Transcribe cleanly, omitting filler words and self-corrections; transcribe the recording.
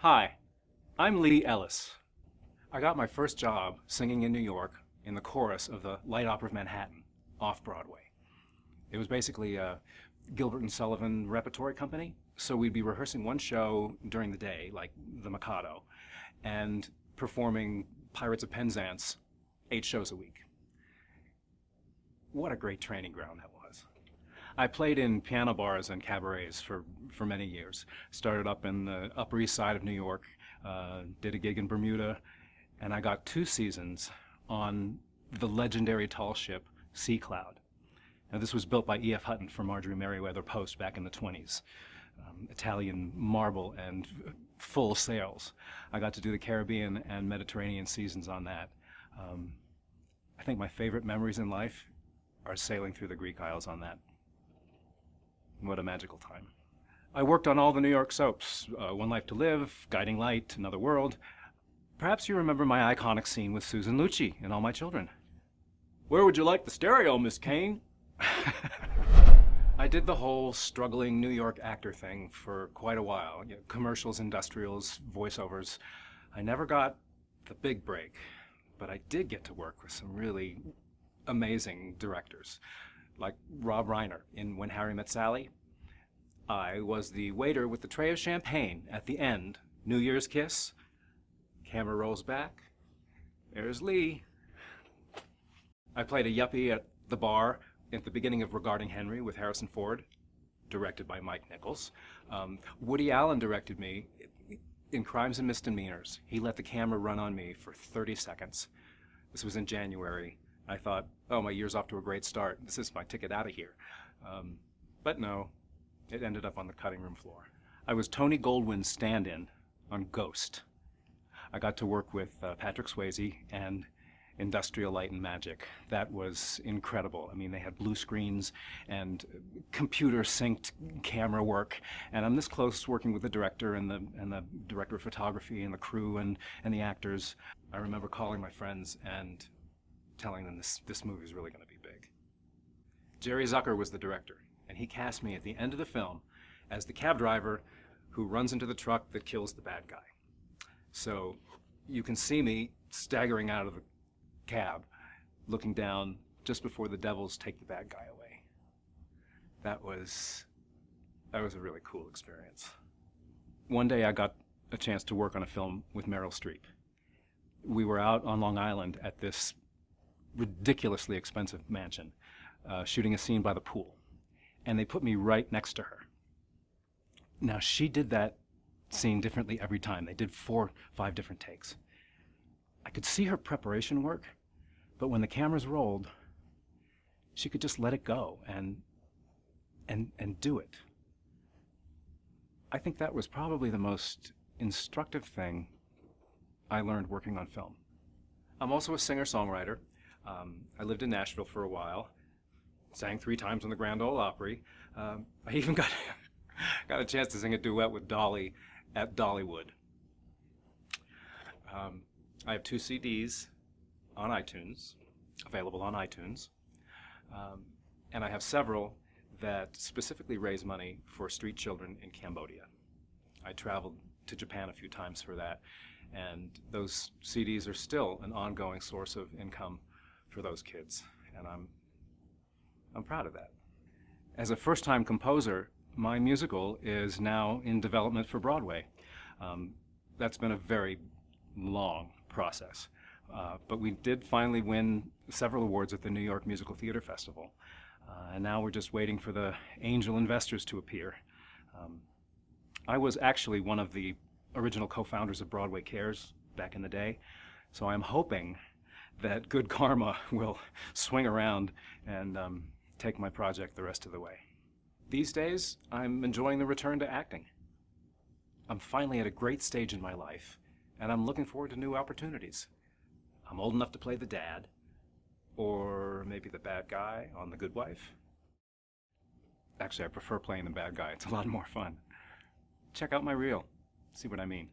Hi, I'm Lee Ellis. I got my first job singing in New York in the chorus of the Light Opera of Manhattan, off-Broadway. It was basically a Gilbert and Sullivan repertory company, so we'd be rehearsing one show during the day, like The Mikado, and performing Pirates of Penzance 8 shows a week. What a great training ground that was. I played in piano bars and cabarets for many years. Started up in the Upper East Side of New York, did a gig in Bermuda, and I got 2 seasons on the legendary tall ship Sea Cloud. Now, this was built by E.F. Hutton for Marjorie Merriweather Post back in the 20s. Italian marble and full sails. I got to do the Caribbean and Mediterranean seasons on that. I think my favorite memories in life are sailing through the Greek Isles on that. What a magical time. I worked on all the New York soaps, One Life to Live, Guiding Light, Another World. Perhaps you remember my iconic scene with Susan Lucci in All My Children. Where would you like the stereo, Miss Kane? I did the whole struggling New York actor thing for quite a while. You know, commercials, industrials, voiceovers. I never got the big break, but I did get to work with some really amazing directors, like Rob Reiner in When Harry Met Sally. I was the waiter with the tray of champagne at the end. New Year's kiss. Camera rolls back. There's Lee. I played a yuppie at the bar at the beginning of Regarding Henry with Harrison Ford, directed by Mike Nichols. Woody Allen directed me in Crimes and Misdemeanors. He let the camera run on me for 30 seconds. This was in January. I thought, oh, my year's off to a great start. This is my ticket out of here. But no, it ended up on the cutting room floor. I was Tony Goldwyn's stand-in on Ghost. I got to work with Patrick Swayze and Industrial Light and Magic. That was incredible. I mean, they had blue screens and computer-synced camera work, and I'm this close working with the director and the director of photography and the crew and the actors. I remember calling my friends and telling them this movie is really going to be big. Jerry Zucker was the director, and he cast me at the end of the film as the cab driver who runs into the truck that kills the bad guy. So you can see me staggering out of the cab, looking down just before the devils take the bad guy away. That was a really cool experience. One day I got a chance to work on a film with Meryl Streep. We were out on Long Island at this ridiculously expensive mansion, shooting a scene by the pool, and they put me right next to her. Now, she did that scene differently every time. They did 4 or 5 different takes. I could see her preparation work, but when the cameras rolled, she could just let it go and do it. I think that was probably the most instructive thing I learned working on film. I'm also a singer-songwriter. I lived in Nashville for a while, sang 3 times on the Grand Ole Opry. I even got a chance to sing a duet with Dolly at Dollywood. I have 2 CDs on iTunes, available on iTunes, and I have several that specifically raise money for street children in Cambodia. I traveled to Japan a few times for that, and those CDs are still an ongoing source of income for those kids, and I'm proud of that. As a first-time composer, my musical is now in development for Broadway. That's been a very long process, but we did finally win several awards at the New York Musical Theater Festival, and now we're just waiting for the angel investors to appear. I was actually one of the original co-founders of Broadway Cares back in the day, so I'm hoping that good karma will swing around and take my project the rest of the way. These days, I'm enjoying the return to acting. I'm finally at a great stage in my life, and I'm looking forward to new opportunities. I'm old enough to play the dad, or maybe the bad guy on The Good Wife. Actually, I prefer playing the bad guy. It's a lot more fun. Check out my reel, see what I mean.